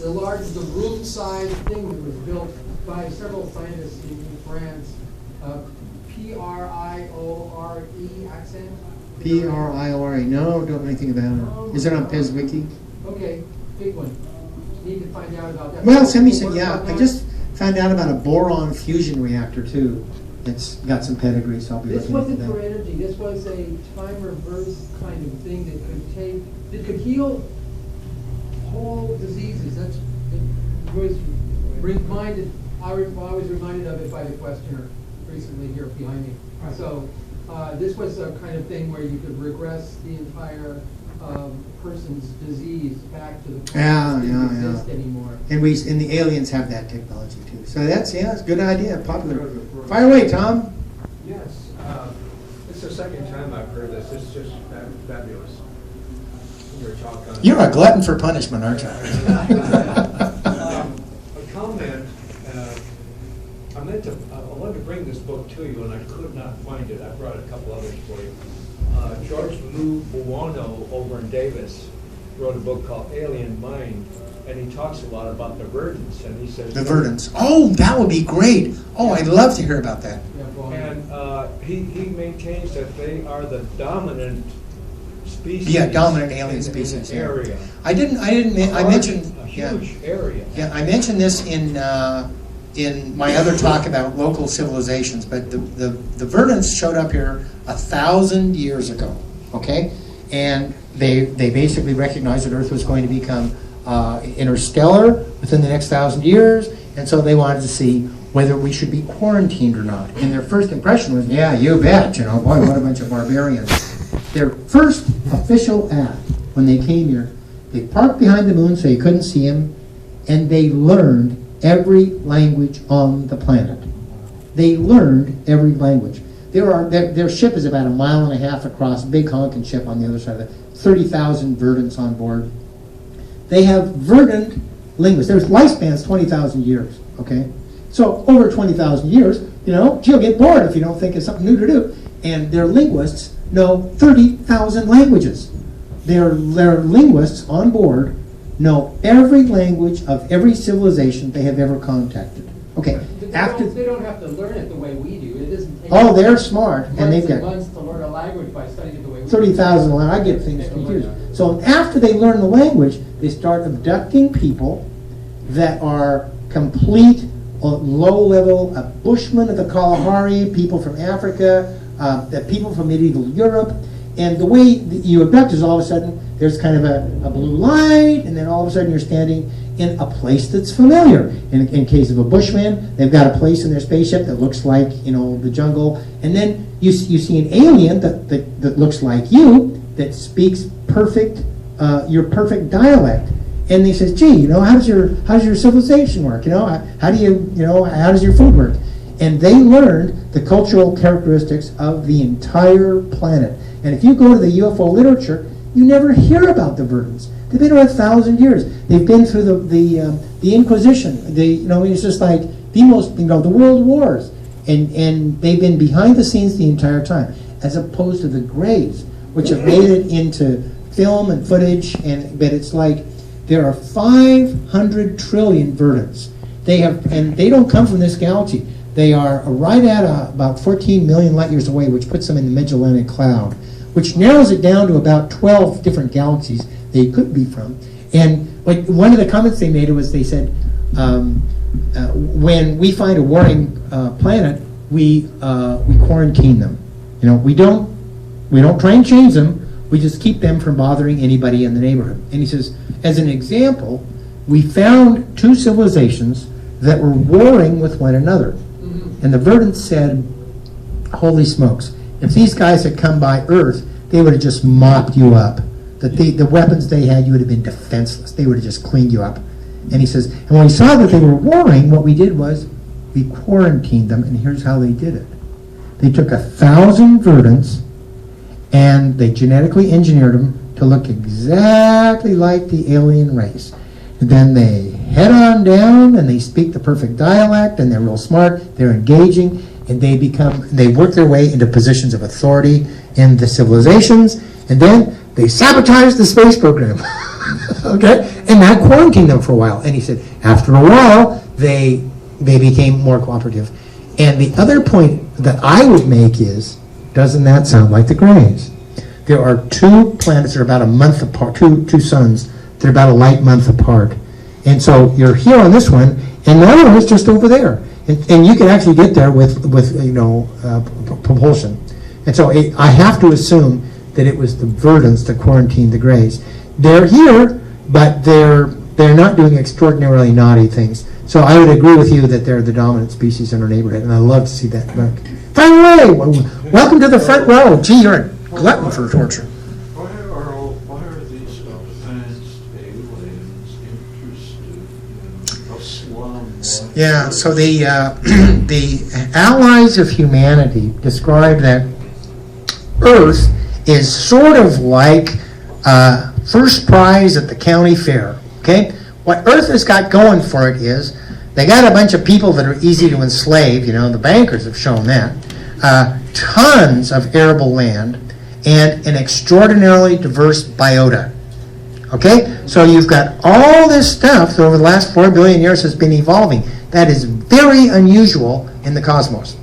the roof-sized thing that was built by several scientists in France. P-R-I-O-R-E accent. P-R-I-O-R-E. No, don't know anything about it. Is it on PezWiki? Okay, big one. Need to find out about that. Well, send me some. Yeah, I just found out about a boron fusion reactor too. It's got some pedigree, so I'll be This looking into wasn't for that. energy. This was a time reverse kind of thing that could heal whole diseases. That's it was reminded. I was reminded of it by the questioner recently here behind me. So this was a kind of thing where you could regress the entire person's disease back to the point that didn't exist anymore. And the aliens have that technology too. So it's a good idea, popular. Fire away, Tom. Yes, it's the second time I've heard this. It's just fabulous. Your talk on You're a glutton for punishment, aren't you? a comment. I wanted to bring this book to you, and I could not find it. I brought a couple others for you. George Buono over in Davis wrote a book called Alien Mind, and he talks a lot about the verdants, and he says The verdants. Oh, that would be great. Oh, I'd love to hear about that. and he maintains that they are the dominant species. Yeah, dominant alien in species. the Yeah. area. I mentioned. A Yeah. huge area. Yeah, I mentioned this in my other talk about local civilizations, but the verdants showed up here 1,000 years ago, okay? And they basically recognized that Earth was going to become interstellar within the next 1,000 years, and so they wanted to see whether we should be quarantined or not. And their first impression was, yeah, you bet, boy, what a bunch of barbarians. Their first official act when they came here, they parked behind the moon so you couldn't see them, and they learned every language on the planet. They learned every language. Their ship is about 1.5 miles across, a big honking ship on the other side of it, 30,000 verdants on board. They have verdant linguists. Their lifespan's 20,000 years, okay? So over 20,000 years, you'll get bored if you don't think it's something new to do. And their linguists know 30,000 languages. Their linguists on board know every language of every civilization they have ever contacted. Okay, They don't have to learn it the way we do. It doesn't take they're smart, and they've got months to learn a language by studying it the way we do. 30,000. I get things confused. So after they learn the language, they start abducting people that are complete low-level bushmen of the Kalahari, people from Africa, people from medieval Europe. And the way that you abduct is all of a sudden there's kind of a blue light, and then all of a sudden you're standing in a place that's familiar. In case of a bushman, they've got a place in their spaceship that looks like the jungle, and then you see an alien that looks like you, that speaks your perfect dialect, and they says, "Gee, how does your civilization work? How does your food work?" And they learned the cultural characteristics of the entire planet. And if you go to the UFO literature, you never hear about the verdants. They've been around 1,000 years. They've been through the Inquisition. It's just like the World Wars, and they've been behind the scenes the entire time, as opposed to the Greys, which have made it into film and footage. But it's like there are 500 trillion verdants. And they don't come from this galaxy. They are right at about 14 million light years away, which puts them in the Magellanic Cloud, which narrows it down to about 12 different galaxies they could be from. And one of the comments they made was they said, when we find a warring planet, we quarantine them. We don't try and change them. We just keep them from bothering anybody in the neighborhood. And he says, as an example, we found 2 civilizations that were warring with one another. And the verdants said, holy smokes, if these guys had come by Earth, they would have just mopped you up. The weapons they had, you would have been defenseless. They would have just cleaned you up. And he says, and when we saw that they were warring, what we did was we quarantined them, and here's how they did it. They took 1,000 verdants, and they genetically engineered them to look exactly like the alien race. And then they head on down, and they speak the perfect dialect, and they're real smart, they're engaging, and they work their way into positions of authority in the civilizations, and then they sabotage the space program. Okay, and that quarantined them for a while. And he said after a while they became more cooperative. And the other point that I would make is, doesn't that sound like the Greys? There are two planets that are about a month apart, two suns. They're about a light month apart. And so you're here on this one, and the other one is just over there. And you can actually get there with propulsion. And so I have to assume that it was the Verdants that quarantined the Greys. They're here, but they're not doing extraordinarily naughty things. So I would agree with you that they're the dominant species in our neighborhood, and I love to see that. Finally, welcome to the front row. Gee, you're a glutton for torture. Why are these advanced aliens interested in a slum? Yeah, so the allies of humanity describe that Earth is sort of like first prize at the county fair, okay? What Earth has got going for it is they got a bunch of people that are easy to enslave, the bankers have shown that, tons of arable land, and an extraordinarily diverse biota. Okay? So you've got all this stuff that over the last 4 billion years has been evolving. That is very unusual in the cosmos.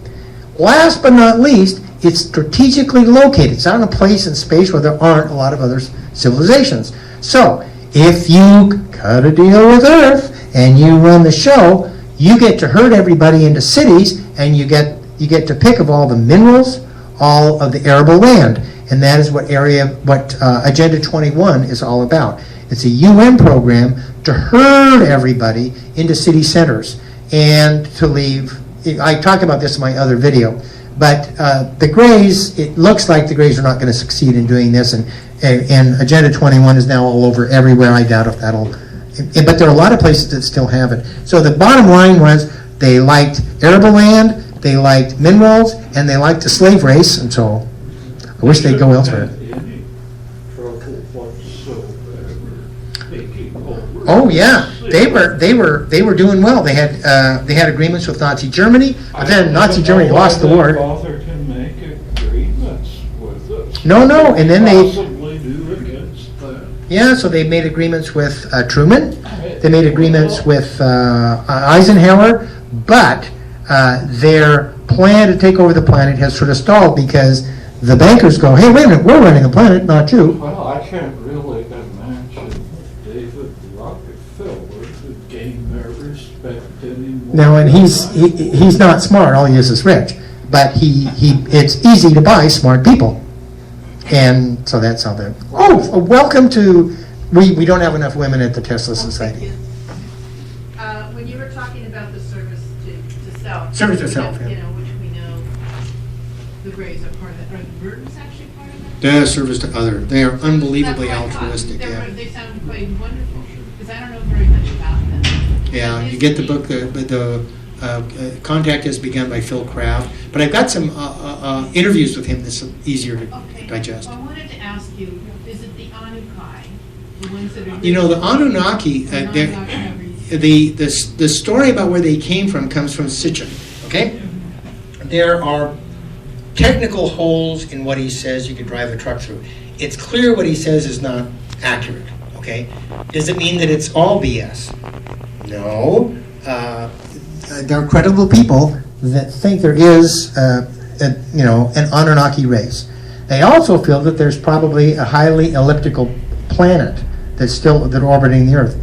Last but not least, it's strategically located. It's not in a place in space where there aren't a lot of other civilizations. So if you cut a deal with Earth and you run the show, you get to herd everybody into cities, and you get to pick of all the minerals, all of the arable land. And that is what Agenda 21 is all about. It's a UN program to herd everybody into city centers and to leave. I talk about this in my other video, but the Greys, it looks like the Greys are not going to succeed in doing this, and Agenda 21 is now all over everywhere. I doubt if that'll, but there are a lot of places that still have it. So the bottom line was they liked arable land, they liked minerals, and they liked the slave race, and so I wish they'd go elsewhere. Oh yeah, they were doing well. They had agreements with Nazi Germany, but then Nazi Germany lost the war. Author can make agreements with us. No, and then they possibly do against that. Yeah, so they made agreements with Truman. They made agreements with Eisenhower, but their plan to take over the planet has sort of stalled because the bankers go, hey, wait a minute, we're running the planet, not you. Well, I can't really imagine David Rockefeller to gain their respect anymore. No, and he's not smart. All he is rich. But it's easy to buy smart people. And so that's how that. Oh, welcome to. We don't have enough women at the Tesla Society. When you were talking about the service to self. Service to self, yeah. Which we know the Greys are part of that. Are the Verdants actually part of that? The service to other. They are unbelievably That's what I thought. altruistic. Yeah. They sound quite wonderful because I don't know very much about them. Yeah, you get the book. The Contact has begun by Phil Kraft, but I've got some interviews with him that's easier to digest. Well, I wanted to ask you: is it the Anunnaki, the ones that are? The Anunnaki. The story about where they came from comes from Sitchin. Okay, there are technical holes in what he says you could drive a truck through. It's clear what he says is not accurate. Okay, does it mean that it's all BS? No. There are credible people that think there is, an Anunnaki race. They also feel that there's probably a highly elliptical planet that's orbiting the Earth.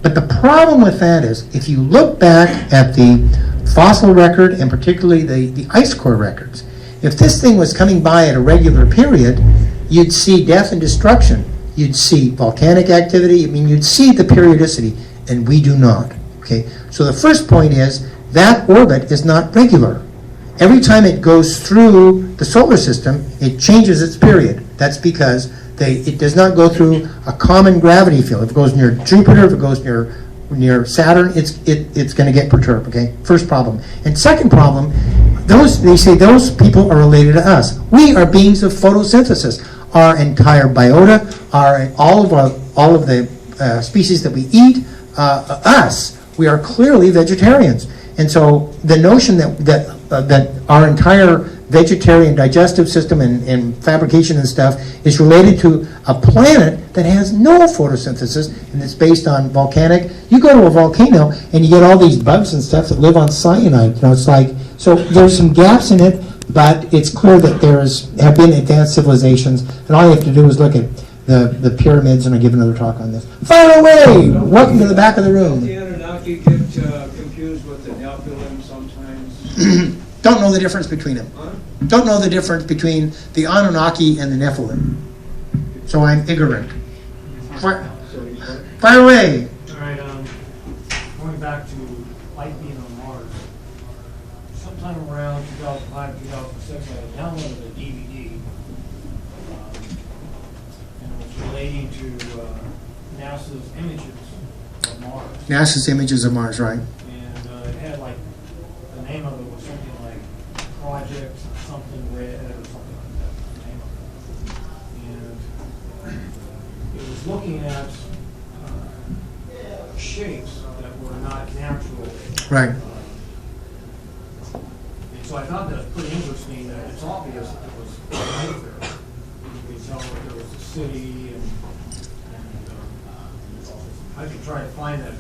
But the problem with that is, if you look back at the fossil record and particularly the ice core records, if this thing was coming by at a regular period, you'd see death and destruction. You'd see volcanic activity. I mean, you'd see the periodicity, and we do not. Okay, so the first point is that orbit is not regular. Every time it goes through the solar system, it changes its period. That's because it does not go through a common gravity field. If it goes near Jupiter, if it goes near Saturn, it's going to get perturbed. Okay, first problem. And second problem, they say those people are related to us. We are beings of photosynthesis. Our entire biota, all of the species that we eat, us. We are clearly vegetarians, and so the notion that our entire vegetarian digestive system and fabrication and stuff is related to a planet that has no photosynthesis and it's based on volcanic. You go to a volcano and you get all these bugs and stuff that live on cyanide. You know, it's like, so there's some gaps in it, but it's clear that have been advanced civilizations, and all you have to do is look at the pyramids, and I'll give another talk on this. Fire away! Welcome to the back of the room. The Anunnaki get confused with the Nephilim sometimes. Don't know the difference between them. Huh? Don't know the difference between the Anunnaki and the Nephilim. So I'm ignorant. Fire away! All right, going back to life being on Mars. Sometime around 2005, 2006, I downloaded a DVD, and it was relating to NASA's images of Mars. NASA's images of Mars, right? And it had like, the name of it was something like Project something Red or something like that, the name of it. And it was looking at shapes that were not natural. Right. And so I found that pretty interesting that it's obvious that there was life there. You could tell that there was a city and I could try to find that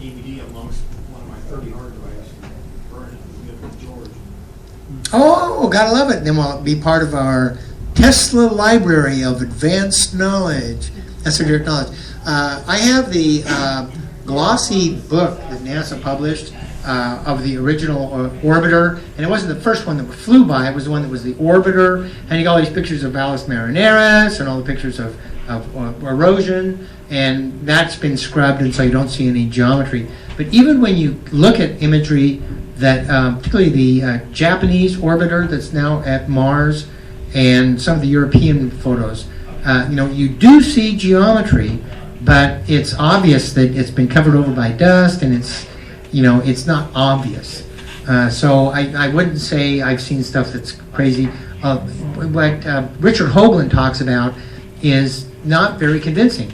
DVD amongst one of my 30 hard drives and burn it and give it to George. Oh, gotta love it. Then we'll be part of our Tesla library of advanced knowledge. Esoteric knowledge. I have the glossy book that NASA published of the original orbiter, and it wasn't the first one that flew by, it was the one that was the orbiter, and you got all these pictures of Valles Marineris and all the pictures of erosion, and that's been scrubbed, and so you don't see any geometry. But even when you look at imagery that, particularly the Japanese orbiter that's now at Mars, and some of the European photos, you do see geometry, but it's obvious that it's been covered over by dust, and it's not obvious. So I wouldn't say I've seen stuff that's crazy. What Richard Hoagland talks about is not very convincing.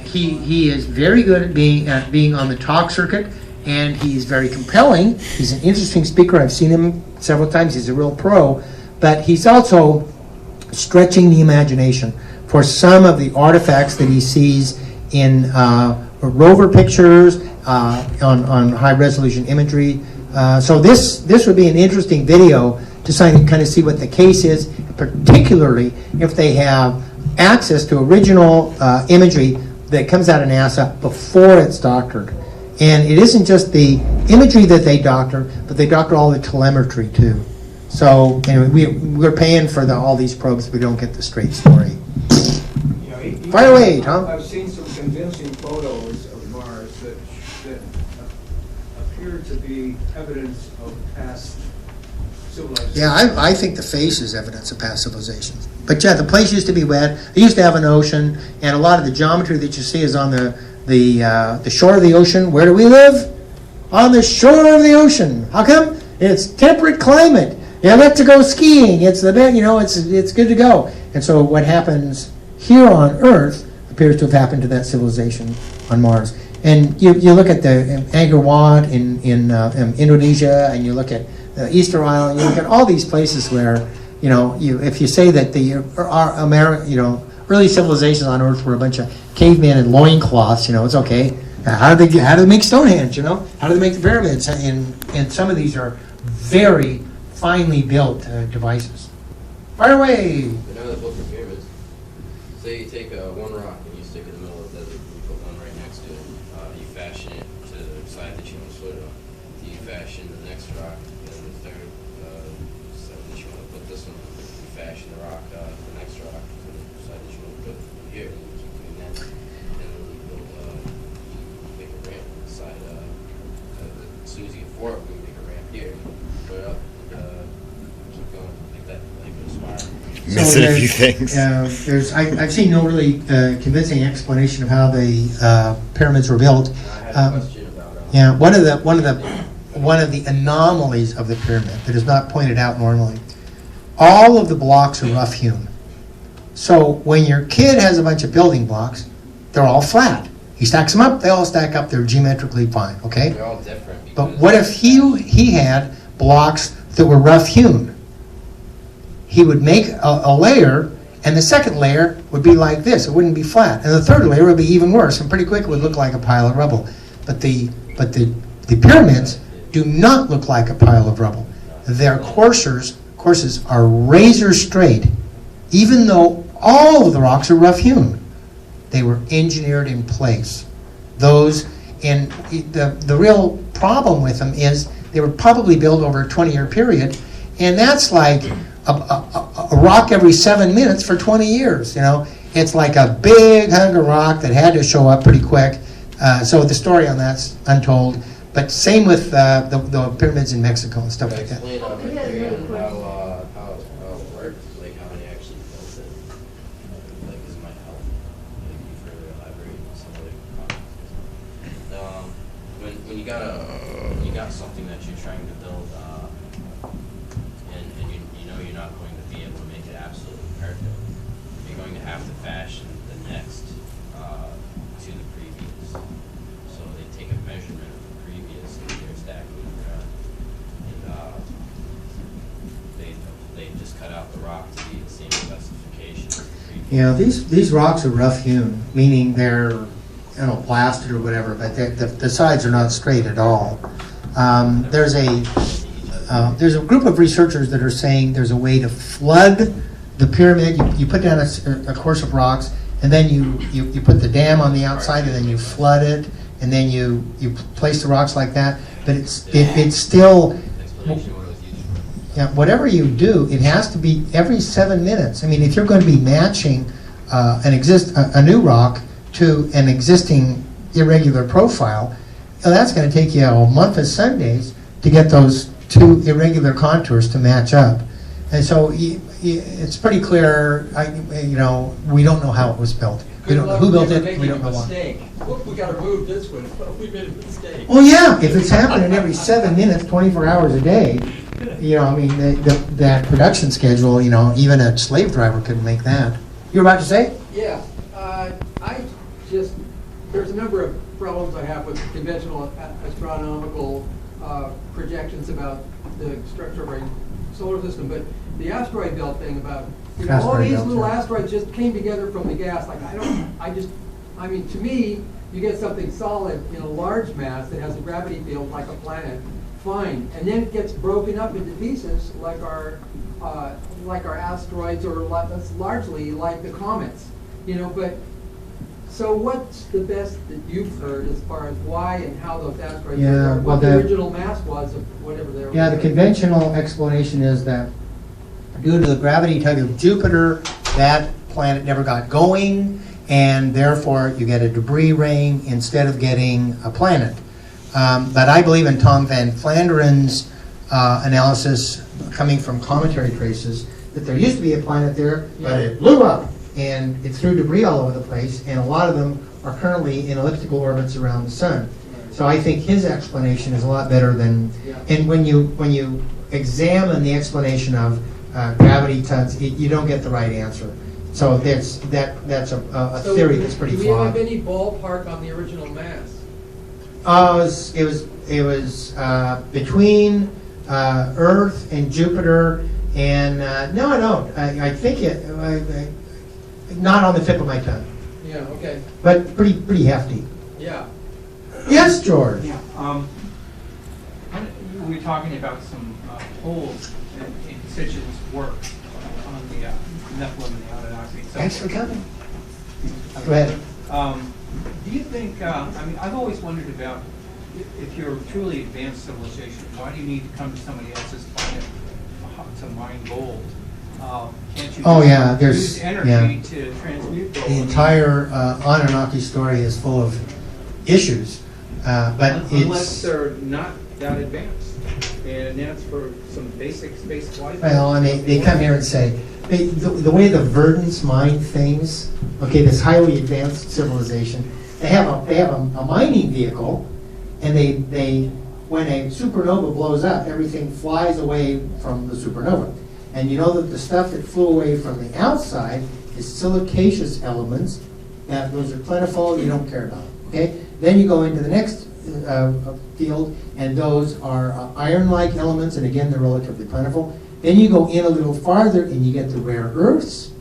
He is very good at being on the talk circuit, and he's very compelling. He's an interesting speaker. I've seen him several times. He's a real pro, but he's also stretching the imagination for some of the artifacts that he sees in rover pictures, on high-resolution imagery. So this would be an interesting video to kind of see what the case is, particularly if they have access to original imagery that comes out of NASA before it's doctored. And it isn't just the imagery that they doctor, but they doctor all the telemetry too. So anyway, we're paying for all these probes, we don't get the straight story. Fire away, Tom. I've seen some convincing photos of Mars that appear to be evidence of past civilizations. Yeah, I think the face is evidence of past civilizations. But yeah, the place used to be wet. They used to have an ocean, and a lot of the geometry that you see is on the shore of the ocean. Where do we live? On the shore of the ocean. How come? It's temperate climate. You like to go skiing. It's the best. It's good to go. And so what happens here on Earth appears to have happened to that civilization on Mars. And you look at the Angkor Wat in Indonesia, and you look at Easter Island. You look at all these places where if you say that early civilizations on Earth were a bunch of cavemen in loincloths, it's okay. How do they make Stonehenge? How do they make the pyramids? And some of these are very finely built devices. Fire away. Another book for pyramids. Say you take one rock and you stick it in the middle of the desert, you put one right next to it, you fashion it to the side that you want to put it on. You fashion the next rock, and the third side that you want to put this one. You fashion the rock, the next rock, to the side that you want to put here. You keep doing that, and then you build, you make a ramp on the side. As soon as you get four of them, you make a ramp here. Put it up, keep going like that, like a spiral. Missing a few things. I've seen no really convincing explanation of how the pyramids were built. I had a question about Yeah, one of the anomalies of the pyramid that is not pointed out normally. All of the blocks are rough hewn. So when your kid has a bunch of building blocks, they're all flat. He stacks them up, they all stack up, they're geometrically fine, okay? they're all different. But what if he had blocks that were rough hewn? he would make a layer, and the second layer would be like this. It wouldn't be flat. And the third layer would be even worse, and pretty quick it would look like a pile of rubble. But the pyramids do not look like a pile of rubble. Their courses are razor straight, even though all of the rocks are rough hewn. They were engineered in place. And the real problem with them is they were probably built over a 20-year period, and that's like a rock every 7 minutes for 20 years. It's like a big hunk of rock that had to show up pretty quick. So the story on that's untold. But same with the pyramids in Mexico and stuff like that. Explain how it worked, like how they actually built it. Like this might help. Like you further elaborate on some other comments. When you got something that you're trying to build, and you know you're not going to be able to make it absolutely perfect, you're going to have to fashion the next to the previous. So they take a measurement of the previous and they're stacking the ground. And they just cut out the rock to be the same specification as the previous. These rocks are rough hewn, meaning they're blasted or whatever, but the sides are not straight at all. There's a group of researchers that are saying there's a way to flood the pyramid. You put down a course of rocks, and then you put the dam on the outside, and then you flood it, and then you place the rocks like that. But it's still, whatever you do, it has to be every 7 minutes. I mean, if you're going to be matching a new rock to an existing irregular profile, that's going to take you a month of Sundays to get those two irregular contours to match up. And so it's pretty clear, we don't know how it was built. We don't know who built it, we don't know why. Look, we gotta move this one, we made a mistake. Well, yeah, if it's happening every 7 minutes, 24 hours a day, that production schedule, even a slave driver couldn't make that. You were about to say? Yeah, there's a number of problems I have with conventional astronomical projections about the structure of our solar system, but the asteroid belt thing about, all these little asteroids just came together from the gas. Like, to me, you get something solid in a large mass that has a gravity field like a planet, fine, and then it gets broken up into pieces like our asteroids, or largely like the comets, but. So what's the best that you've heard as far as why and how those asteroids are, what the original mass was of whatever they were? Yeah, the conventional explanation is that due to the gravity tug of Jupiter, that planet never got going, and therefore you get a debris rain instead of getting a planet. But I believe in Tom Van Flanderen's analysis coming from cometary traces that there used to be a planet there, but it blew up. And it threw debris all over the place, and a lot of them are currently in elliptical orbits around the sun. So I think his explanation is a lot better than. And when you examine the explanation of gravity tugs, you don't get the right answer. So that's a theory that's pretty flawed. Do we have any ballpark on the original mass? It was between Earth and Jupiter, and no, I don't. I think it. Not on the tip of my tongue. Yeah, okay. But pretty hefty. Yeah. Yes, George. Yeah. We were talking about some holes in Sitchin's work on the Nephilim and the Anunnaki. Thanks for coming. Go ahead. Do you think, I've always wondered about if you're a truly advanced civilization, why do you need to come to somebody else's planet to mine gold? Can't you use energy to transmute gold? The entire Anunnaki story is full of issues, but unless they're not that advanced, and that's for some basic space flight. Well, and they come here and say the way the Verdants mine things. Okay, this highly advanced civilization, they have a mining vehicle, and they when a supernova blows up, everything flies away from the supernova. And you know that the stuff that flew away from the outside is silicaceous elements. Now, those are plentiful, you don't care about them, okay? Then you go into the next field, and those are iron-like elements, and again, they're relatively plentiful. Then you go in a little farther and you get the rare earths,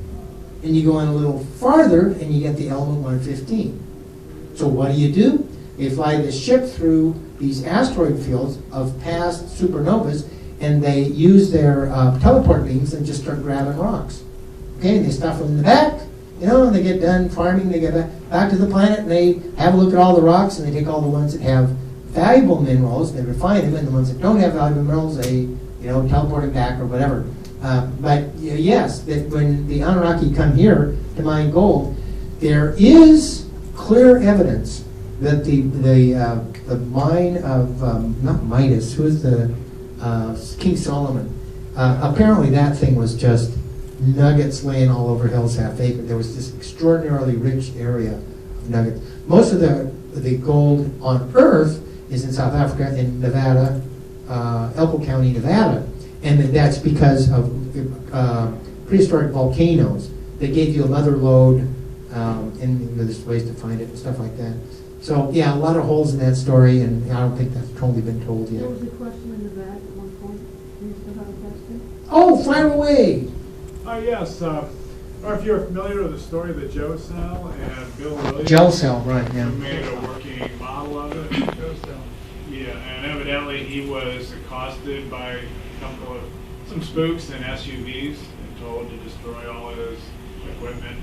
and you go in a little farther and you get the element 115. So what do? They fly the ship through these asteroid fields of past supernovas, and they use their teleport beams and just start grabbing rocks. Okay, and they stuff them in the back, and they get done farming, they get back to the planet, and they have a look at all the rocks, and they take all the ones that have valuable minerals, they refine them, and the ones that don't have valuable minerals, they teleport them back or whatever. But yes, that when the Anunnaki come here to mine gold, there is clear evidence that the mine of not Midas, who is the King Solomon, apparently that thing was just nuggets laying all over Hell's Half Acre. There was this extraordinarily rich area of nuggets. Most of the gold on Earth is in South Africa, in Nevada, Elko County, Nevada, and that's because of prehistoric volcanoes. They gave you a mother lode, and there's ways to find it and stuff like that. So yeah, a lot of holes in that story, and I don't think that's totally been told yet. There was a question in the back at one point. Do you still have a question? Oh, fire away! Yes. Or if you're familiar with the story of the Joe Cell and Bill Williams. Gel cell, right, yeah. Who made a working model of it. Joe Cell. Yeah, and evidently he was accosted by a couple of some spooks in SUVs and told to destroy all of his equipment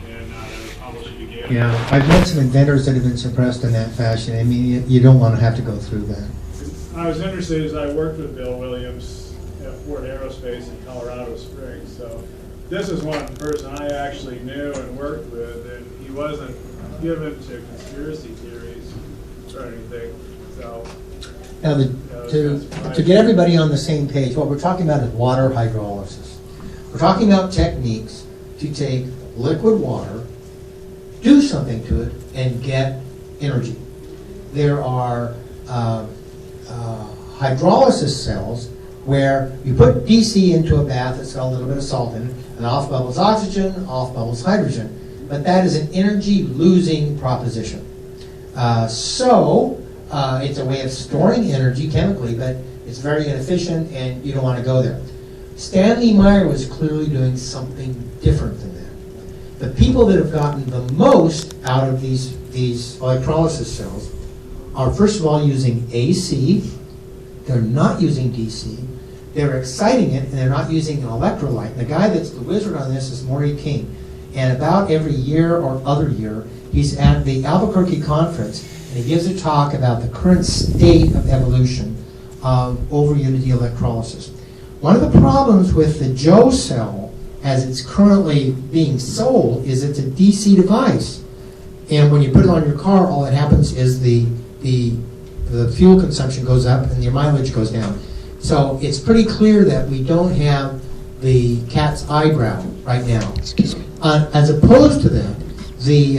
and publish it again. Yeah, I've met some inventors that have been suppressed in that fashion. I mean, you don't want to have to go through that. I was interested as I worked with Bill Williams at Ford Aerospace in Colorado Springs. So this is one person I actually knew and worked with, and he wasn't given to conspiracy theories or anything. So now, to get everybody on the same page, what we're talking about is water hydrolysis. We're talking about techniques to take liquid water, do something to it, and get energy. There are hydrolysis cells where you put DC into a bath that's got a little bit of salt in it, and off bubbles oxygen, off bubbles hydrogen. But that is an energy-losing proposition. It's a way of storing energy chemically, but it's very inefficient, and you don't want to go there. Stanley Meyer was clearly doing something different than that. The people that have gotten the most out of these electrolysis cells are, first of all, using AC. They're not using DC. They're exciting it, and they're not using an electrolyte. And the guy that's the wizard on this is Maury King. And about every year or other year, he's at the Albuquerque conference, and he gives a talk about the current state of evolution of over-unity electrolysis. One of the problems with the Joe cell, as it's currently being sold, is it's a DC device. And when you put it on your car, all that happens is the fuel consumption goes up and your mileage goes down. So it's pretty clear that we don't have the cat's eyebrow right now. Excuse me. As opposed to that, the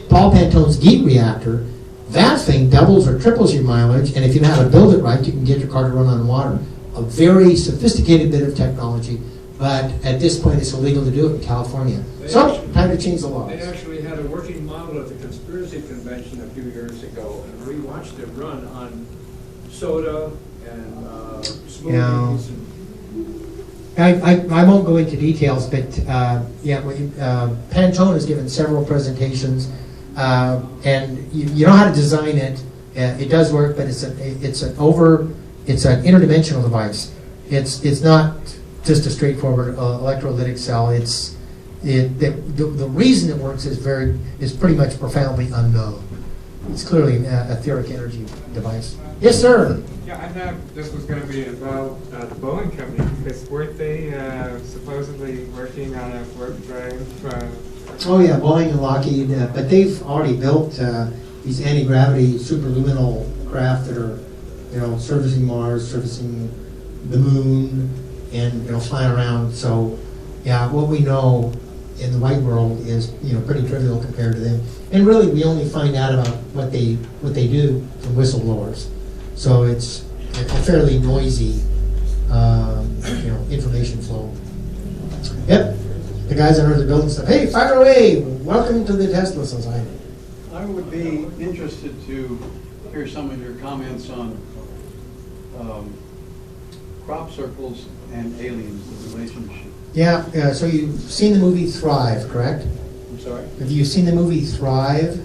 Paul Pantone's GEAT reactor, that thing doubles or triples your mileage, and if you know how to build it right, you can get your car to run on water. A very sophisticated bit of technology, but at this point it's illegal to do it in California. Time to change the laws. They actually had a working model at the Conspiracy Convention a few years ago, and we watched it run on soda and smoothies. I won't go into details, but Pantone has given several presentations, and you know how to design it. It does work, but it's an interdimensional device. It's not just a straightforward electrolytic cell. The reason it works is pretty much profoundly unknown. It's clearly an etheric energy device. Yes, sir. Yeah, I thought this was going to be about the Boeing company, because weren't they supposedly working on a warp drive? Oh yeah, Boeing and Lockheed, but they've already built these anti-gravity superluminal craft that are, servicing Mars, servicing the moon, and flying around. So, yeah, what we know in the white world is pretty trivial compared to them. And really, we only find out about what they do from whistleblowers. So it's a fairly noisy, information flow. Yep, the guys under the building stuff. Hey, fire away! Welcome to the Tesla Society. I would be interested to hear some of your comments on crop circles and aliens, the relationship. Yeah, so you've seen the movie Thrive, correct? I'm sorry? Have you seen the movie Thrive?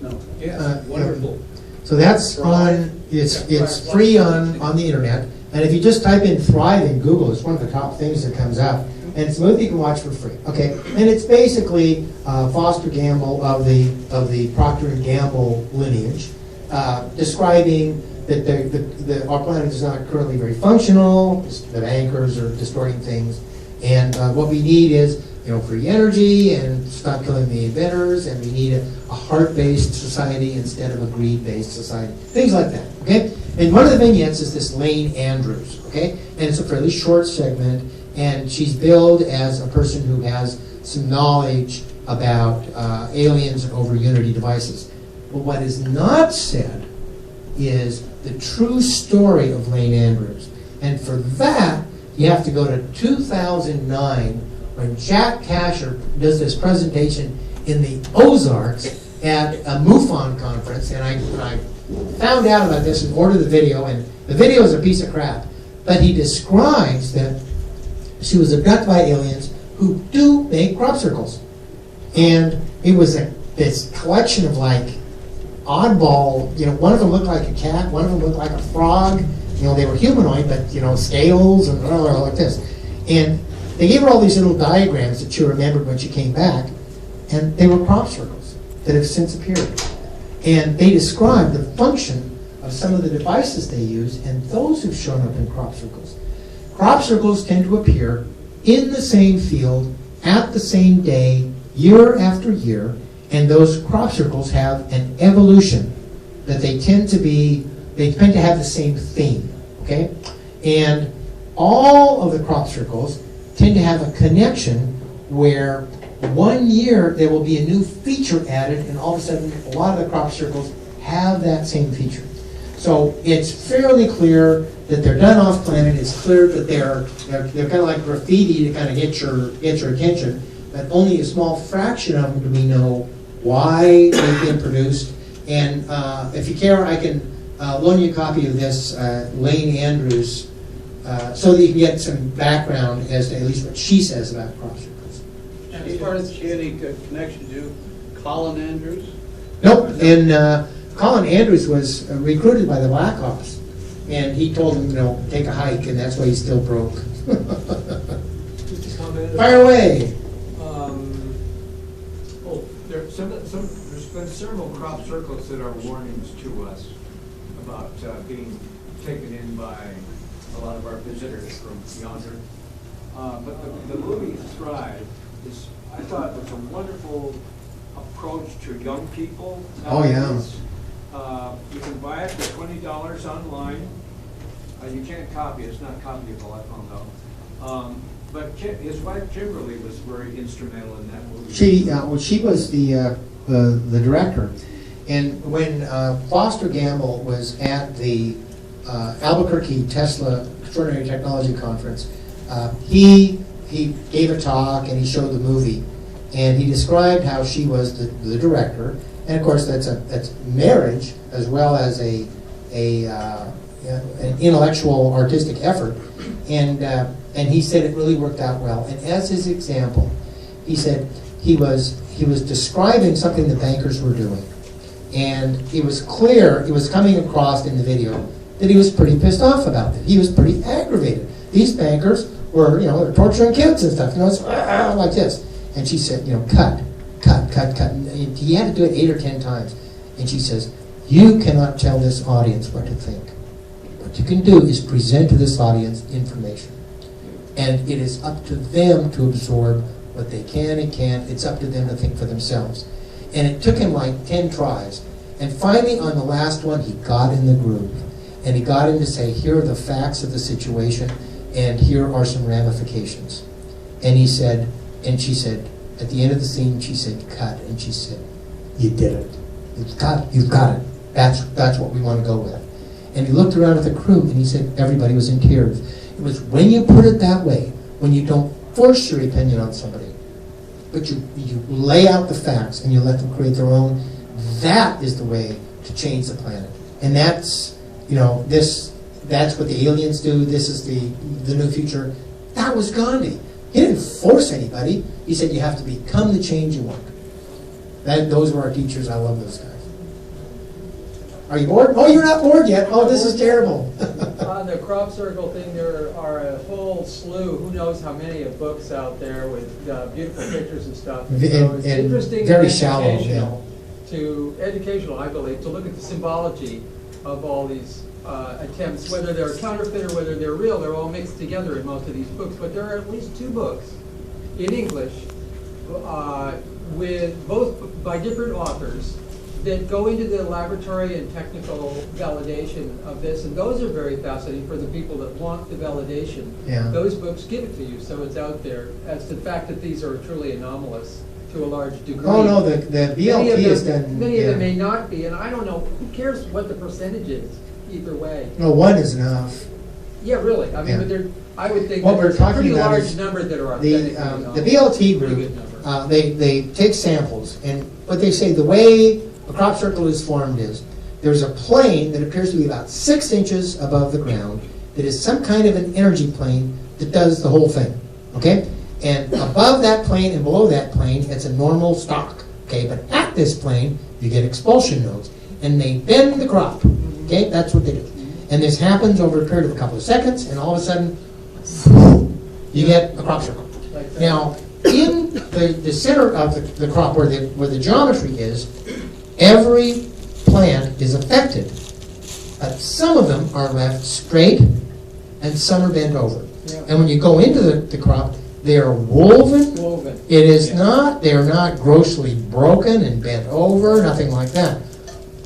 No. Yes, wonderful. So that's on, it's free on the internet. And if you just type in Thrive in Google, it's one of the top things that comes up. And it's a movie you can watch for free. Okay, and it's basically Foster Gamble of the Procter & Gamble lineage, describing that our planet is not currently very functional. The bankers are distorting things, and what we need is free energy and stop killing the inventors, and we need a heart-based society instead of a greed-based society. Things like that. Okay, and one of the vignettes is this Lane Andrews. Okay, and it's a fairly short segment. And she's billed as a person who has some knowledge about aliens and over Unity devices. But what is not said is the true story of Lane Andrews. And for that, you have to go to 2009 when Jack Casher does this presentation in the Ozarks at a MUFON conference. And I found out about this and ordered the video. And the video is a piece of crap. But he describes that she was abducted by aliens who do make crop circles. And it was this collection of oddball, one of them looked like a cat, one of them looked like a frog. They were humanoid, but, scales and like this. And they gave her all these little diagrams that she remembered when she came back, and they were crop circles that have since appeared. And they described the function of some of the devices they use, and those have shown up in crop circles. Crop circles tend to appear in the same field at the same day, year after year, and those crop circles have an evolution that they tend to have the same theme, okay? And all of the crop circles tend to have a connection where 1 year there will be a new feature added, and all of a sudden a lot of the crop circles have that same feature. So it's fairly clear that they're done off planet. It's clear that they're kind of like graffiti to kind of get your attention, but only a small fraction of them do we know why they've been produced. And if you care, I can loan you a copy of this Lane Andrews, so that you can get some background as to at least what she says about crop circles. And as far as any connection to Colin Andrews? Nope. And Colin Andrews was recruited by the Blackhawks. And he told him, take a hike, and that's why he's still broke. Just a comment. Fire away. There's been several crop circles that are warnings to us about being taken in by a lot of our visitors from yonder. But the movie Thrive I thought, was a wonderful approach to young people. Oh, yeah. You can buy it for $20 online. You can't copy it. It's not copyable, I found out. But his wife Kimberly was very instrumental in that movie. She was the director. And when Foster Gamble was at the Albuquerque Tesla Extraordinary Technology Conference, he gave a talk and he showed the movie. And he described how she was the director. And of course, that's marriage as well as an intellectual, artistic effort. And he said it really worked out well. And as his example, he said he was describing something the bankers were doing. And it was clear, it was coming across in the video, that he was pretty pissed off about it. He was pretty aggravated. These bankers were, they're torturing kids and stuff. It's like this. And she said, cut. And he had to do it 8 or 10 times. And she says, you cannot tell this audience what to think. What you can do is present to this audience information. And it is up to them to absorb what they can and can't. It's up to them to think for themselves. And it took him like 10 tries. And finally, on the last one, he got in the groove. And he got him to say, here are the facts of the situation, and here are some ramifications. And he said, and she said, at the end of the scene, she said, cut. And she said, you did it. You've got it. That's what we want to go with. And he looked around at the crew, and he said, everybody was in tears. It was when you put it that way, when you don't force your opinion on somebody, but you lay out the facts and you let them create their own, that is the way to change the planet. And that's, this that's what the aliens do, this is the new future. That was Gandhi. He didn't force anybody. He said you have to become the change you want. Those were our teachers. I love those guys. Are you bored? Oh, you're not bored yet. Oh, this is terrible. On the crop circle thing, there are a whole slew, who knows how many of books out there with beautiful pictures and stuff. So it's And interesting very and shallow, educational, I believe, to look at the symbology of all these attempts, whether they're counterfeit or whether they're real. They're all mixed together in most of these books. But there are at least 2 books in English with both by different authors that go into the laboratory and technical validation of this, and those are very fascinating for the people that want the validation. Yeah. Those books give it to you, so it's out there. As to the fact that these are truly anomalous to a large degree. Oh no, the BLT is done. Many of them may not be, and I don't know, who cares what the percentage is, either way. No, 1 is enough. Yeah, really, I mean, Yeah. but there, I would think What that we're there's a talking pretty about large is number that are The authentic. BLT group, they take samples, and what they say, the way a crop circle is formed is, there's a plane that appears to be about 6 inches above the ground that is some kind of an energy plane that does the whole thing, okay? And above that plane and below that plane, it's a normal stalk, okay? But at this plane, you get expulsion nodes, and they bend the crop, okay? That's what they do. And this happens over a period of a couple of seconds, and all of a sudden, you get a crop circle. Now, in the center of the crop, where the geometry is, every plant is affected. But some of them are left straight, and some are bent over. Yeah. And when you go into the crop, they are woven. It is not, they are not grossly broken and bent over, nothing like that.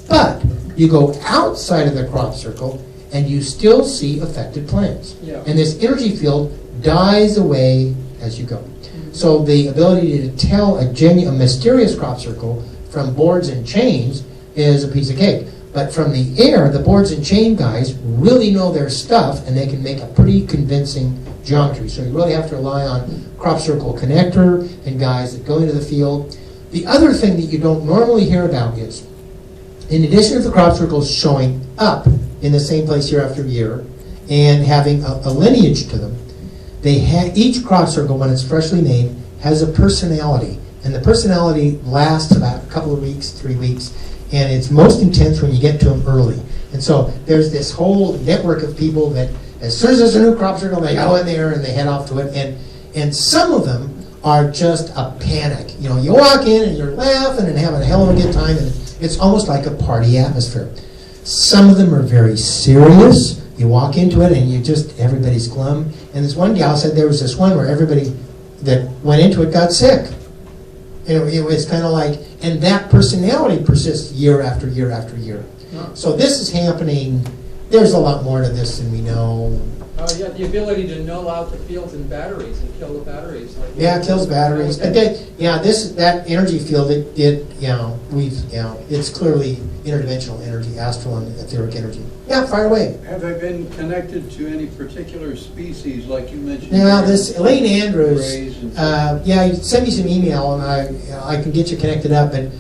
But you go outside of the crop circle, and you still see affected plants. Yeah. And this energy field dies away as you go. So the ability to tell a mysterious crop circle from boards and chains is a piece of cake. But from the air, the boards and chain guys really know their stuff, and they can make a pretty convincing geometry. So you really have to rely on crop circle connector and guys that go into the field. The other thing that you don't normally hear about is, in addition to the crop circles showing up in the same place year after year and having a lineage to them, each crop circle, when it's freshly made, has a personality. And the personality lasts about a couple of weeks, 3 weeks, and it's most intense when you get to them early. And so there's this whole network of people that as soon as there's a new crop circle, they go in there and they head off to it. And some of them are just a panic. You know, you walk in and you're laughing and having a hell of a good time, and it's almost like a party atmosphere. Some of them are very serious. You walk into it and everybody's glum. And this one gal said there was this one where everybody that went into it got sick. It was kind of like, and that personality persists year after year after year. So this is happening. There's a lot more to this than we know. Yeah, the ability to null out the fields and batteries and kill the batteries. Yeah, it kills batteries. But that energy field, it's clearly interdimensional energy, astral and etheric energy. Yeah, fire away. Have they been connected to any particular species, like you mentioned? Now, this Elaine Andrews, you send me some email and I can get you connected up. But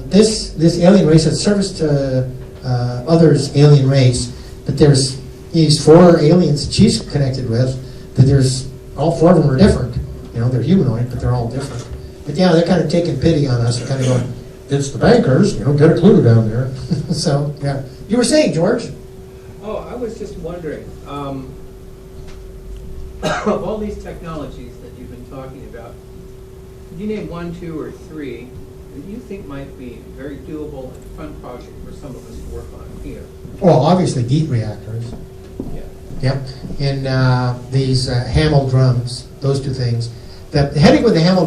this alien race has service to others' alien race, but there's these 4 aliens that she's connected with, that there's, all 4 of them are different. They're humanoid, but they're all different. But yeah, they're kind of taking pity on us and kind of going, it's the bankers, get a clue down there. So, yeah. You were saying, George? Oh, I was just wondering, of all these technologies that you've been talking about, could you name 1, 2, or 3 that you think might be very doable and fun project for some of us to work on here? Well, obviously heat reactors. Yeah. Yep. And these Hamel drums, those 2 things. The heading with the Hamel